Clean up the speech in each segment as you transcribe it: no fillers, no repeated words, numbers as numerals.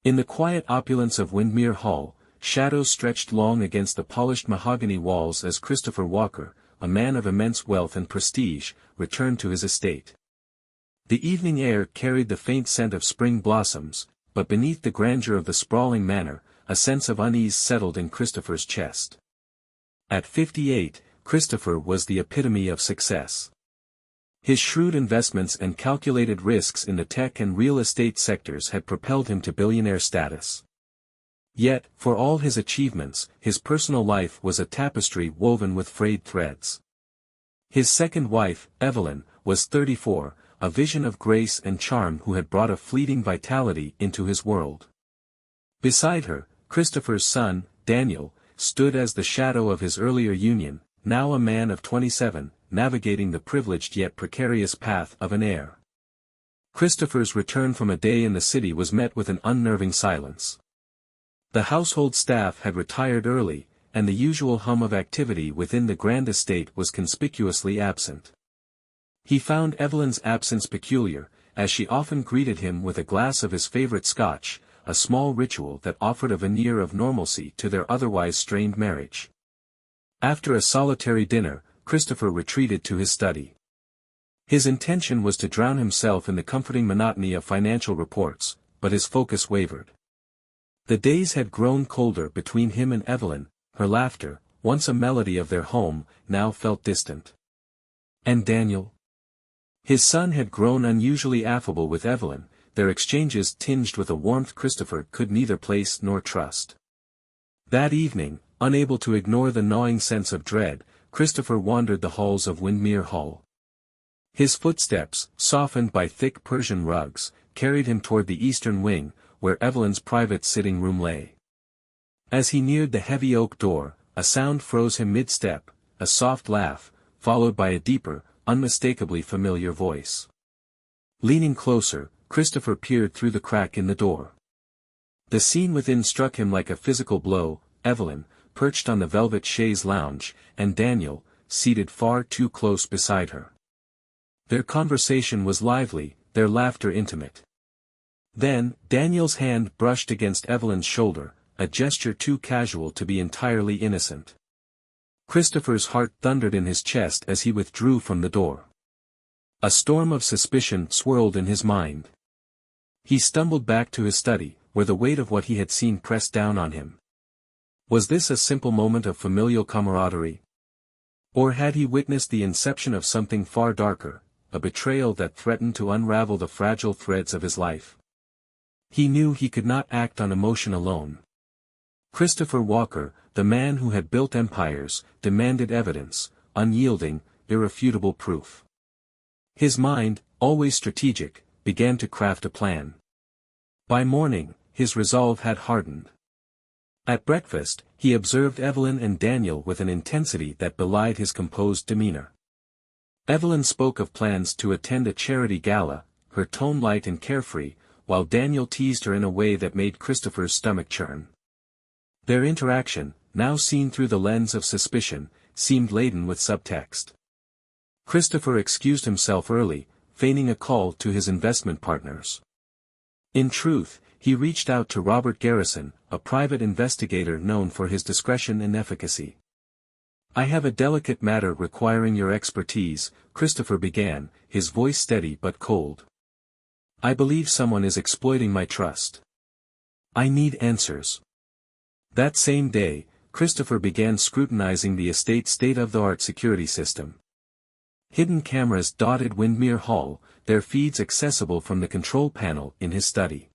In the quiet opulence of Windermere Hall, shadows stretched long against the polished mahogany walls as Christopher Walker, a man of immense wealth and prestige, returned to his estate. The evening air carried the faint scent of spring blossoms, but beneath the grandeur of the sprawling manor, a sense of unease settled in Christopher's chest. At 58, Christopher was the epitome of success. His shrewd investments and calculated risks in the tech and real estate sectors had propelled him to billionaire status. Yet, for all his achievements, his personal life was a tapestry woven with frayed threads. His second wife, Evelyn, was 34, a vision of grace and charm who had brought a fleeting vitality into his world. Beside her, Christopher's son, Daniel, stood as the shadow of his earlier union, now a man of 27, navigating the privileged yet precarious path of an heir. Christopher's return from a day in the city was met with an unnerving silence. The household staff had retired early, and the usual hum of activity within the grand estate was conspicuously absent. He found Evelyn's absence peculiar, as she often greeted him with a glass of his favorite scotch, a small ritual that offered a veneer of normalcy to their otherwise strained marriage. After a solitary dinner, Christopher retreated to his study. His intention was to drown himself in the comforting monotony of financial reports, but his focus wavered. The days had grown colder between him and Evelyn, her laughter, once a melody of their home, now felt distant. And Daniel? His son had grown unusually affable with Evelyn, their exchanges tinged with a warmth Christopher could neither place nor trust. That evening, unable to ignore the gnawing sense of dread, Christopher wandered the halls of Windermere Hall. His footsteps, softened by thick Persian rugs, carried him toward the eastern wing, where Evelyn's private sitting room lay. As he neared the heavy oak door, a sound froze him mid-step, a soft laugh, followed by a deeper, unmistakably familiar voice. Leaning closer, Christopher peered through the crack in the door. The scene within struck him like a physical blow: Evelyn, perched on the velvet chaise lounge, and Daniel, seated far too close beside her. Their conversation was lively, their laughter intimate. Then, Daniel's hand brushed against Evelyn's shoulder, a gesture too casual to be entirely innocent. Christopher's heart thundered in his chest as he withdrew from the door. A storm of suspicion swirled in his mind. He stumbled back to his study, where the weight of what he had seen pressed down on him. Was this a simple moment of familial camaraderie? Or had he witnessed the inception of something far darker, a betrayal that threatened to unravel the fragile threads of his life? He knew he could not act on emotion alone. Christopher Walker, the man who had built empires, demanded evidence, unyielding, irrefutable proof. His mind, always strategic, began to craft a plan. By morning, his resolve had hardened. At breakfast, he observed Evelyn and Daniel with an intensity that belied his composed demeanor. Evelyn spoke of plans to attend a charity gala, her tone light and carefree, while Daniel teased her in a way that made Christopher's stomach churn. Their interaction, now seen through the lens of suspicion, seemed laden with subtext. Christopher excused himself early, feigning a call to his investment partners. In truth, he reached out to Robert Garrison, a private investigator known for his discretion and efficacy. "I have a delicate matter requiring your expertise," Christopher began, his voice steady but cold. "I believe someone is exploiting my trust. I need answers." That same day, Christopher began scrutinizing the estate's state-of-the-art security system. Hidden cameras dotted Windermere Hall, their feeds accessible from the control panel in his study.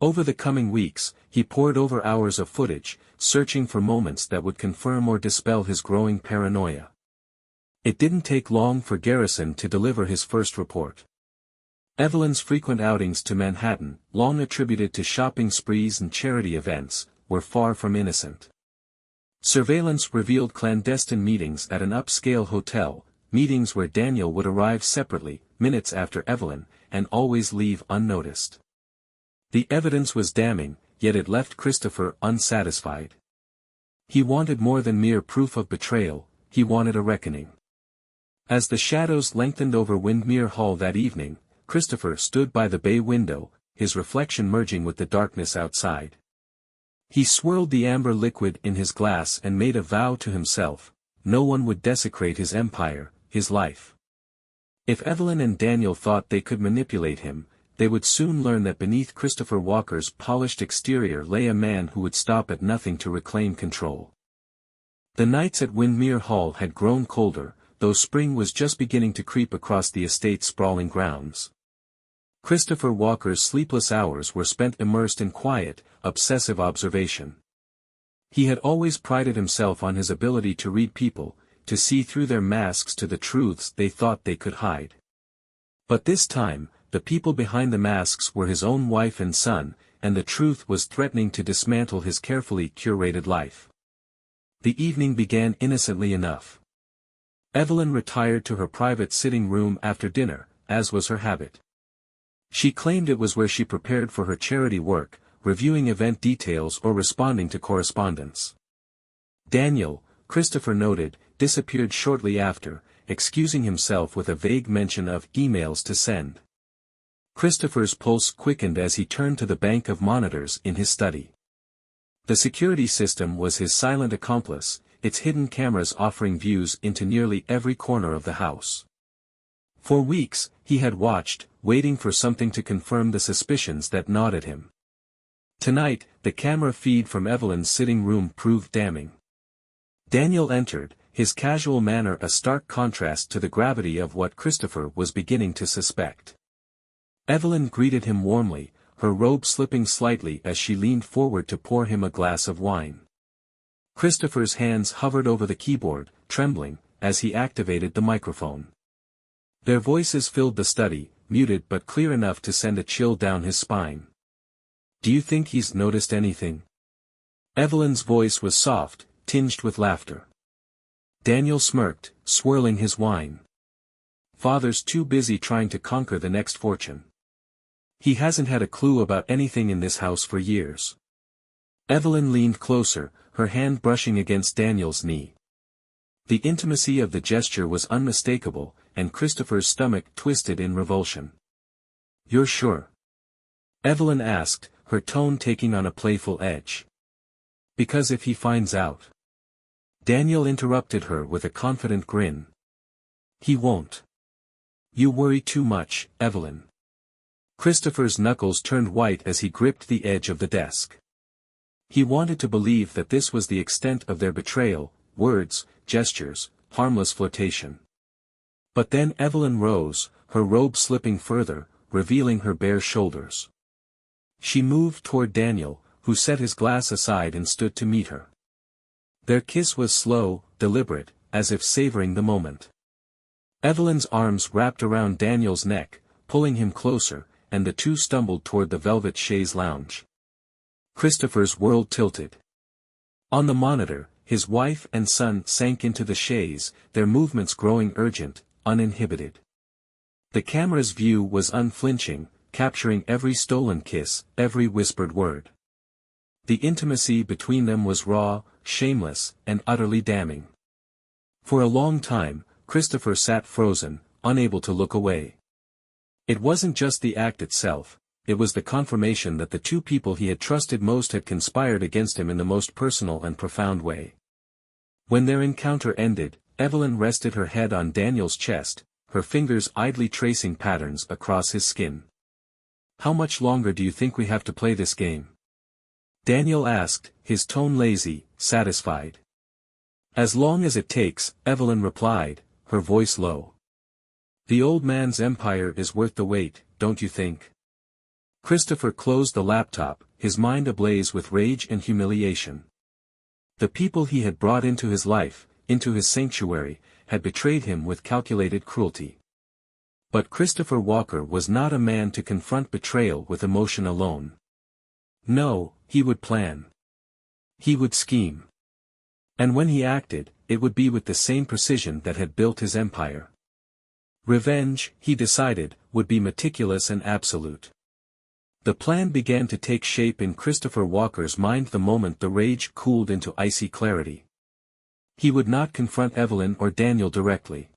Over the coming weeks, he pored over hours of footage, searching for moments that would confirm or dispel his growing paranoia. It didn't take long for Garrison to deliver his first report. Evelyn's frequent outings to Manhattan, long attributed to shopping sprees and charity events, were far from innocent. Surveillance revealed clandestine meetings at an upscale hotel, meetings where Daniel would arrive separately, minutes after Evelyn, and always leave unnoticed. The evidence was damning, yet it left Christopher unsatisfied. He wanted more than mere proof of betrayal, he wanted a reckoning. As the shadows lengthened over Windermere Hall that evening, Christopher stood by the bay window, his reflection merging with the darkness outside. He swirled the amber liquid in his glass and made a vow to himself: no one would desecrate his empire, his life. If Evelyn and Daniel thought they could manipulate him, they would soon learn that beneath Christopher Walker's polished exterior lay a man who would stop at nothing to reclaim control. The nights at Windmere Hall had grown colder, though spring was just beginning to creep across the estate's sprawling grounds. Christopher Walker's sleepless hours were spent immersed in quiet, obsessive observation. He had always prided himself on his ability to read people, to see through their masks to the truths they thought they could hide. But this time, the people behind the masks were his own wife and son, and the truth was threatening to dismantle his carefully curated life. The evening began innocently enough. Evelyn retired to her private sitting room after dinner, as was her habit. She claimed it was where she prepared for her charity work, reviewing event details or responding to correspondence. Daniel, Christopher noted, disappeared shortly after, excusing himself with a vague mention of emails to send. Christopher's pulse quickened as he turned to the bank of monitors in his study. The security system was his silent accomplice, its hidden cameras offering views into nearly every corner of the house. For weeks, he had watched, waiting for something to confirm the suspicions that gnawed at him. Tonight, the camera feed from Evelyn's sitting room proved damning. Daniel entered, his casual manner a stark contrast to the gravity of what Christopher was beginning to suspect. Evelyn greeted him warmly, her robe slipping slightly as she leaned forward to pour him a glass of wine. Christopher's hands hovered over the keyboard, trembling, as he activated the microphone. Their voices filled the study, muted but clear enough to send a chill down his spine. "Do you think he's noticed anything?" Evelyn's voice was soft, tinged with laughter. Daniel smirked, swirling his wine. "Father's too busy trying to conquer the next fortune. He hasn't had a clue about anything in this house for years." Evelyn leaned closer, her hand brushing against Daniel's knee. The intimacy of the gesture was unmistakable, and Christopher's stomach twisted in revulsion. "You're sure?" Evelyn asked, her tone taking on a playful edge. "Because if he finds out..." Daniel interrupted her with a confident grin. "He won't. You worry too much, Evelyn." Christopher's knuckles turned white as he gripped the edge of the desk. He wanted to believe that this was the extent of their betrayal: words, gestures, harmless flirtation. But then Evelyn rose, her robe slipping further, revealing her bare shoulders. She moved toward Daniel, who set his glass aside and stood to meet her. Their kiss was slow, deliberate, as if savoring the moment. Evelyn's arms wrapped around Daniel's neck, pulling him closer, and the two stumbled toward the velvet chaise lounge. Christopher's world tilted. On the monitor, his wife and son sank into the chaise, their movements growing urgent, uninhibited. The camera's view was unflinching, capturing every stolen kiss, every whispered word. The intimacy between them was raw, shameless, and utterly damning. For a long time, Christopher sat frozen, unable to look away. It wasn't just the act itself, it was the confirmation that the two people he had trusted most had conspired against him in the most personal and profound way. When their encounter ended, Evelyn rested her head on Daniel's chest, her fingers idly tracing patterns across his skin. "How much longer do you think we have to play this game?" Daniel asked, his tone lazy, satisfied. "As long as it takes," Evelyn replied, her voice low. "The old man's empire is worth the wait, don't you think?" Christopher closed the laptop, his mind ablaze with rage and humiliation. The people he had brought into his life, into his sanctuary, had betrayed him with calculated cruelty. But Christopher Walker was not a man to confront betrayal with emotion alone. No, he would plan. He would scheme. And when he acted, it would be with the same precision that had built his empire. Revenge, he decided, would be meticulous and absolute. The plan began to take shape in Christopher Walker's mind the moment the rage cooled into icy clarity. He would not confront Evelyn or Daniel directly.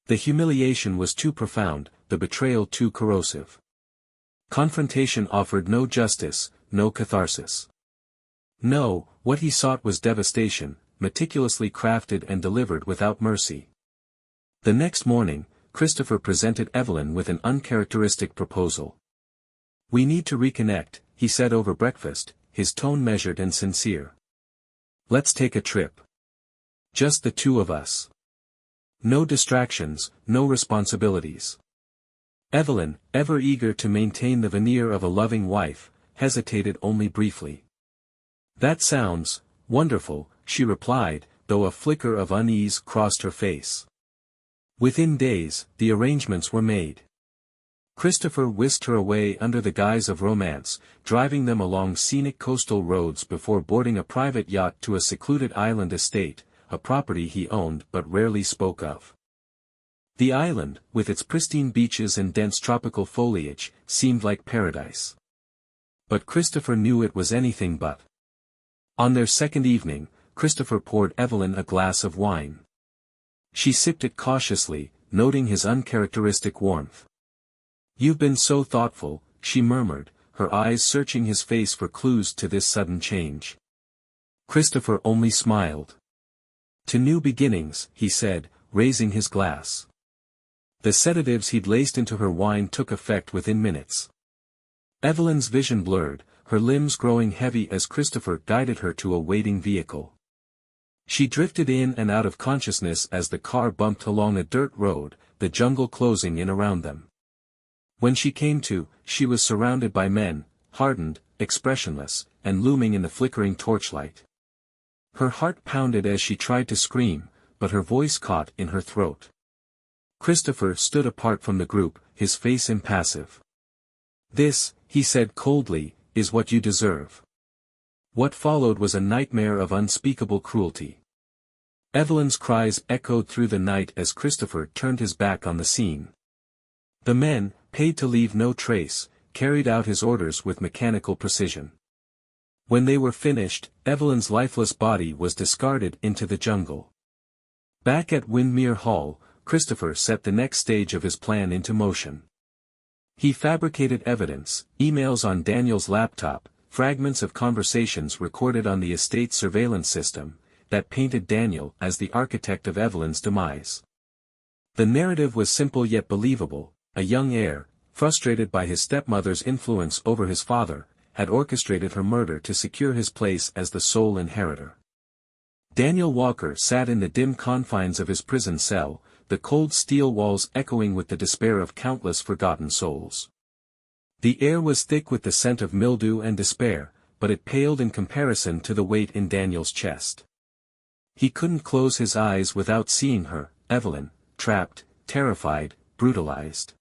The humiliation was too profound, the betrayal too corrosive. Confrontation offered no justice, no catharsis. No, what he sought was devastation, meticulously crafted and delivered without mercy. The next morning, Christopher presented Evelyn with an uncharacteristic proposal. "We need to reconnect," he said over breakfast, his tone measured and sincere. "Let's take a trip. Just the two of us. No distractions, no responsibilities." Evelyn, ever eager to maintain the veneer of a loving wife, hesitated only briefly. "That sounds wonderful," she replied, though a flicker of unease crossed her face. Within days, the arrangements were made. Christopher whisked her away under the guise of romance, driving them along scenic coastal roads before boarding a private yacht to a secluded island estate, a property he owned but rarely spoke of. The island, with its pristine beaches and dense tropical foliage, seemed like paradise. But Christopher knew it was anything but. On their second evening, Christopher poured Evelyn a glass of wine. She sipped it cautiously, noting his uncharacteristic warmth. "You've been so thoughtful," she murmured, her eyes searching his face for clues to this sudden change. Christopher only smiled. "To new beginnings," he said, raising his glass. The sedatives he'd laced into her wine took effect within minutes. Evelyn's vision blurred, her limbs growing heavy as Christopher guided her to a waiting vehicle. She drifted in and out of consciousness as the car bumped along a dirt road, the jungle closing in around them. When she came to, she was surrounded by men, hardened, expressionless, and looming in the flickering torchlight. Her heart pounded as she tried to scream, but her voice caught in her throat. Christopher stood apart from the group, his face impassive. "This," he said coldly, "is what you deserve." What followed was a nightmare of unspeakable cruelty. Evelyn's cries echoed through the night as Christopher turned his back on the scene. The men, paid to leave no trace, carried out his orders with mechanical precision. When they were finished, Evelyn's lifeless body was discarded into the jungle. Back at Windmere Hall, Christopher set the next stage of his plan into motion. He fabricated evidence, emails on Daniel's laptop, fragments of conversations recorded on the estate's surveillance system, that painted Daniel as the architect of Evelyn's demise. The narrative was simple yet believable. A young heir, frustrated by his stepmother's influence over his father, had orchestrated her murder to secure his place as the sole inheritor. Daniel Walker sat in the dim confines of his prison cell, the cold steel walls echoing with the despair of countless forgotten souls. The air was thick with the scent of mildew and despair, but it paled in comparison to the weight in Daniel's chest. He couldn't close his eyes without seeing her, Evelyn, trapped, terrified, brutalized.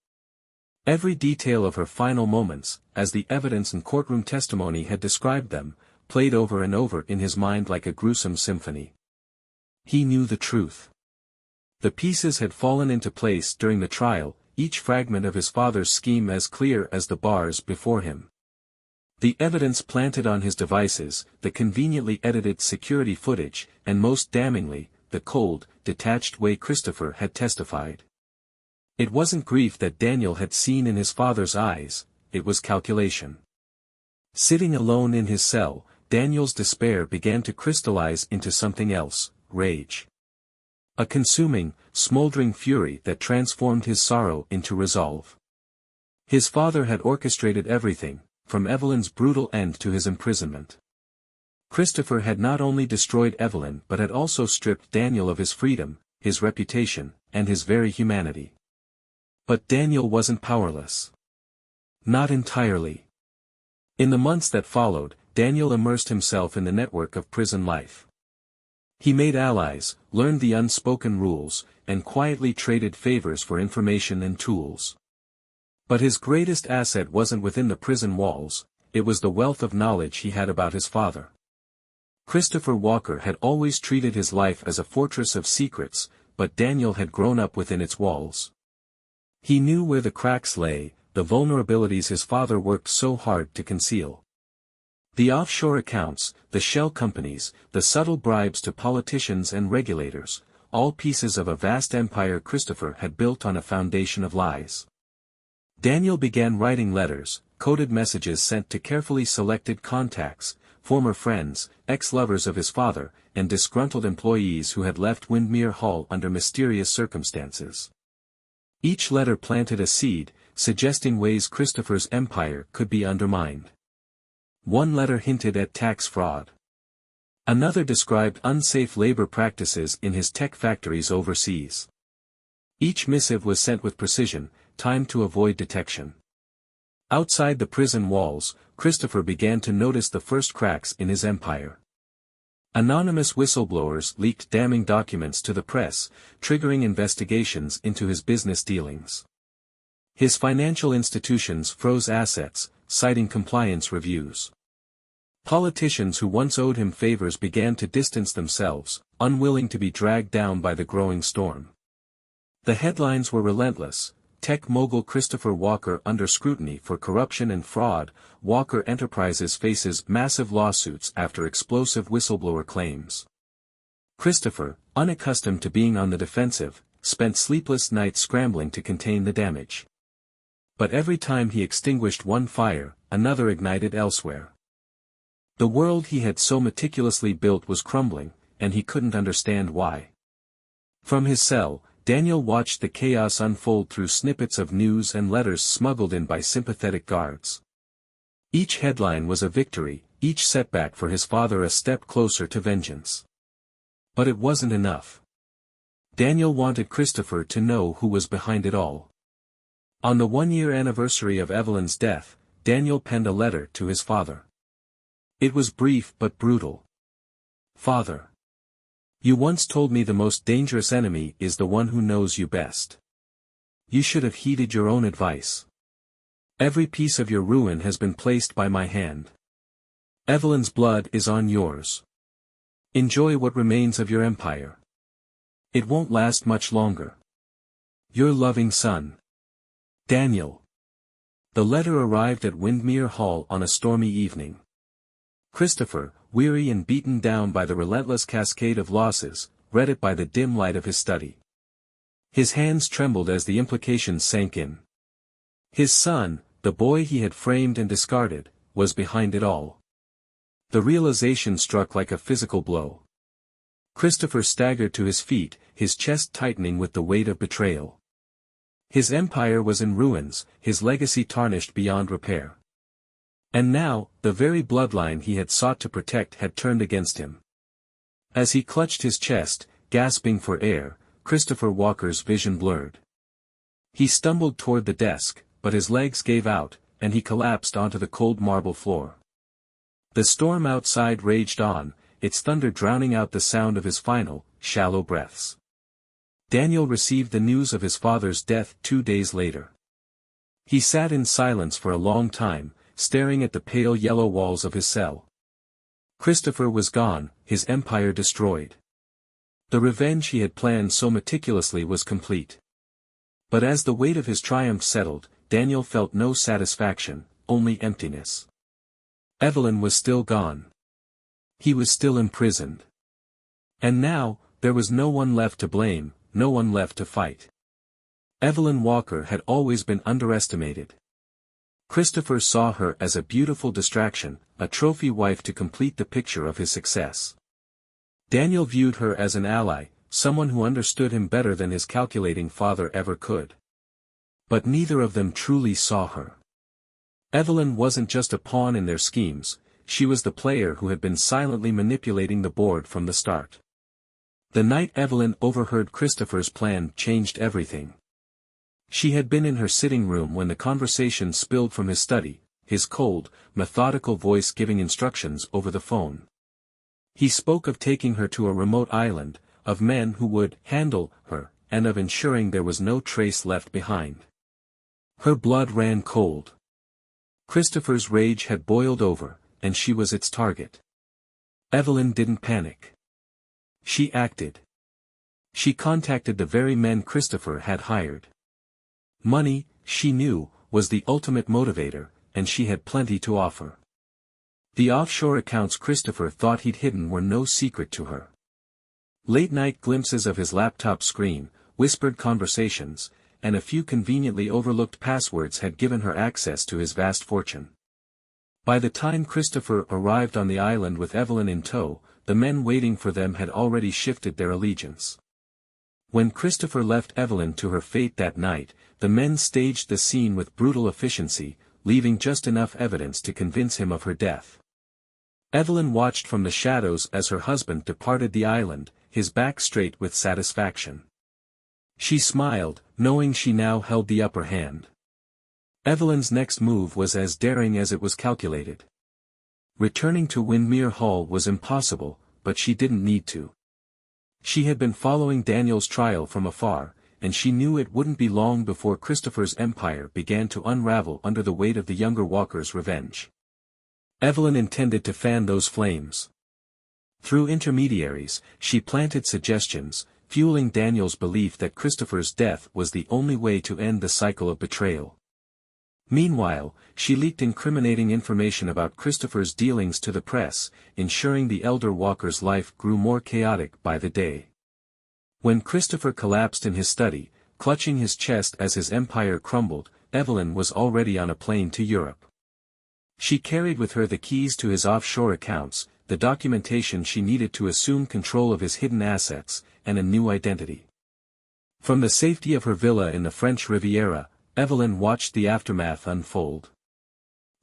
Every detail of her final moments, as the evidence and courtroom testimony had described them, played over and over in his mind like a gruesome symphony. He knew the truth. The pieces had fallen into place during the trial, each fragment of his father's scheme as clear as the bars before him. The evidence planted on his devices, the conveniently edited security footage, and most damningly, the cold, detached way Christopher had testified. It wasn't grief that Daniel had seen in his father's eyes, it was calculation. Sitting alone in his cell, Daniel's despair began to crystallize into something else, rage. A consuming, smoldering fury that transformed his sorrow into resolve. His father had orchestrated everything, from Evelyn's brutal end to his imprisonment. Christopher had not only destroyed Evelyn but had also stripped Daniel of his freedom, his reputation, and his very humanity. But Daniel wasn't powerless. Not entirely. In the months that followed, Daniel immersed himself in the network of prison life. He made allies, learned the unspoken rules, and quietly traded favors for information and tools. But his greatest asset wasn't within the prison walls, it was the wealth of knowledge he had about his father. Christopher Walker had always treated his life as a fortress of secrets, but Daniel had grown up within its walls. He knew where the cracks lay, the vulnerabilities his father worked so hard to conceal. The offshore accounts, the shell companies, the subtle bribes to politicians and regulators, all pieces of a vast empire Christopher had built on a foundation of lies. Daniel began writing letters, coded messages sent to carefully selected contacts, former friends, ex-lovers of his father, and disgruntled employees who had left Windmere Hall under mysterious circumstances. Each letter planted a seed, suggesting ways Christopher's empire could be undermined. One letter hinted at tax fraud. Another described unsafe labor practices in his tech factories overseas. Each missive was sent with precision, timed to avoid detection. Outside the prison walls, Christopher began to notice the first cracks in his empire. Anonymous whistleblowers leaked damning documents to the press, triggering investigations into his business dealings. His financial institutions froze assets, citing compliance reviews. Politicians who once owed him favors began to distance themselves, unwilling to be dragged down by the growing storm. The headlines were relentless: tech mogul Christopher Walker under scrutiny for corruption and fraud, Walker Enterprises faces massive lawsuits after explosive whistleblower claims. Christopher, unaccustomed to being on the defensive, spent sleepless nights scrambling to contain the damage. But every time he extinguished one fire, another ignited elsewhere. The world he had so meticulously built was crumbling, and he couldn't understand why. From his cell, Daniel watched the chaos unfold through snippets of news and letters smuggled in by sympathetic guards. Each headline was a victory, each setback for his father a step closer to vengeance. But it wasn't enough. Daniel wanted Christopher to know who was behind it all. On the one-year anniversary of Evelyn's death, Daniel penned a letter to his father. It was brief but brutal. Father. You once told me the most dangerous enemy is the one who knows you best. You should have heeded your own advice. Every piece of your ruin has been placed by my hand. Evelyn's blood is on yours. Enjoy what remains of your empire. It won't last much longer. Your loving son, Daniel. The letter arrived at Windmere Hall on a stormy evening. Christopher, weary and beaten down by the relentless cascade of losses, read it by the dim light of his study. His hands trembled as the implications sank in. His son, the boy he had framed and discarded, was behind it all. The realization struck like a physical blow. Christopher staggered to his feet, his chest tightening with the weight of betrayal. His empire was in ruins, his legacy tarnished beyond repair. And now, the very bloodline he had sought to protect had turned against him. As he clutched his chest, gasping for air, Christopher Walker's vision blurred. He stumbled toward the desk, but his legs gave out, and he collapsed onto the cold marble floor. The storm outside raged on, its thunder drowning out the sound of his final, shallow breaths. Daniel received the news of his father's death 2 days later. He sat in silence for a long time, staring at the pale yellow walls of his cell. Christopher was gone, his empire destroyed. The revenge he had planned so meticulously was complete. But as the weight of his triumph settled, Daniel felt no satisfaction, only emptiness. Evelyn was still gone. He was still imprisoned. And now, there was no one left to blame, no one left to fight. Evelyn Walker had always been underestimated. Christopher saw her as a beautiful distraction, a trophy wife to complete the picture of his success. Daniel viewed her as an ally, someone who understood him better than his calculating father ever could. But neither of them truly saw her. Evelyn wasn't just a pawn in their schemes, she was the player who had been silently manipulating the board from the start. The night Evelyn overheard Christopher's plan changed everything. She had been in her sitting room when the conversation spilled from his study, his cold, methodical voice giving instructions over the phone. He spoke of taking her to a remote island, of men who would handle her, and of ensuring there was no trace left behind. Her blood ran cold. Christopher's rage had boiled over, and she was its target. Evelyn didn't panic. She acted. She contacted the very men Christopher had hired. Money, she knew, was the ultimate motivator, and she had plenty to offer. The offshore accounts Christopher thought he'd hidden were no secret to her. Late-night glimpses of his laptop screen, whispered conversations, and a few conveniently overlooked passwords had given her access to his vast fortune. By the time Christopher arrived on the island with Evelyn in tow, the men waiting for them had already shifted their allegiance. When Christopher left Evelyn to her fate that night, the men staged the scene with brutal efficiency, leaving just enough evidence to convince him of her death. Evelyn watched from the shadows as her husband departed the island, his back straight with satisfaction. She smiled, knowing she now held the upper hand. Evelyn's next move was as daring as it was calculated. Returning to Windmere Hall was impossible, but she didn't need to. She had been following Daniel's trial from afar, and she knew it wouldn't be long before Christopher's empire began to unravel under the weight of the younger Walker's revenge. Evelyn intended to fan those flames. Through intermediaries, she planted suggestions, fueling Daniel's belief that Christopher's death was the only way to end the cycle of betrayal. Meanwhile, she leaked incriminating information about Christopher's dealings to the press, ensuring the elder Walker's life grew more chaotic by the day. When Christopher collapsed in his study, clutching his chest as his empire crumbled, Evelyn was already on a plane to Europe. She carried with her the keys to his offshore accounts, the documentation she needed to assume control of his hidden assets, and a new identity. From the safety of her villa in the French Riviera, Evelyn watched the aftermath unfold.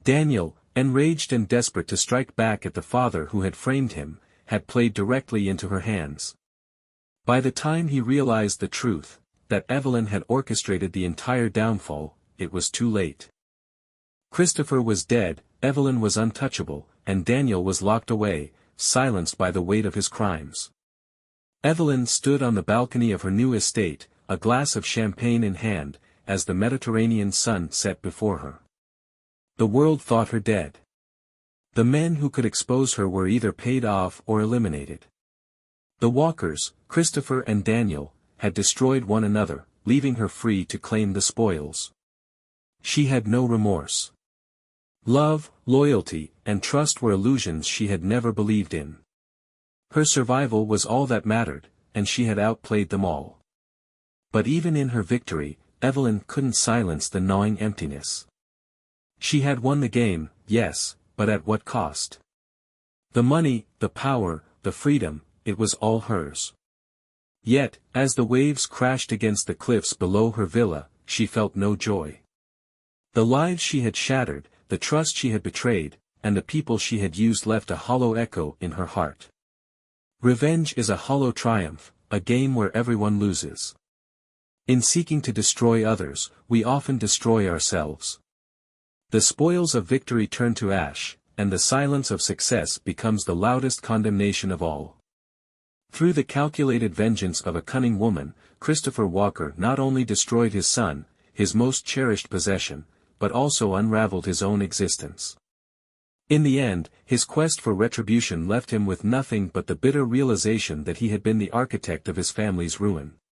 Daniel, enraged and desperate to strike back at the father who had framed him, had played directly into her hands. By the time he realized the truth, that Evelyn had orchestrated the entire downfall, it was too late. Christopher was dead, Evelyn was untouchable, and Daniel was locked away, silenced by the weight of his crimes. Evelyn stood on the balcony of her new estate, a glass of champagne in hand, as the Mediterranean sun set before her. The world thought her dead. The men who could expose her were either paid off or eliminated. The Walkers, Christopher and Daniel, had destroyed one another, leaving her free to claim the spoils. She had no remorse. Love, loyalty, and trust were illusions she had never believed in. Her survival was all that mattered, and she had outplayed them all. But even in her victory, Evelyn couldn't silence the gnawing emptiness. She had won the game, yes, but at what cost? The money, the power, the freedom, it was all hers. Yet, as the waves crashed against the cliffs below her villa, she felt no joy. The lives she had shattered, the trust she had betrayed, and the people she had used left a hollow echo in her heart. Revenge is a hollow triumph, a game where everyone loses. In seeking to destroy others, we often destroy ourselves. The spoils of victory turn to ash, and the silence of success becomes the loudest condemnation of all. Through the calculated vengeance of a cunning woman, Christopher Walker not only destroyed his son, his most cherished possession, but also unraveled his own existence. In the end, his quest for retribution left him with nothing but the bitter realization that he had been the architect of his family's ruin.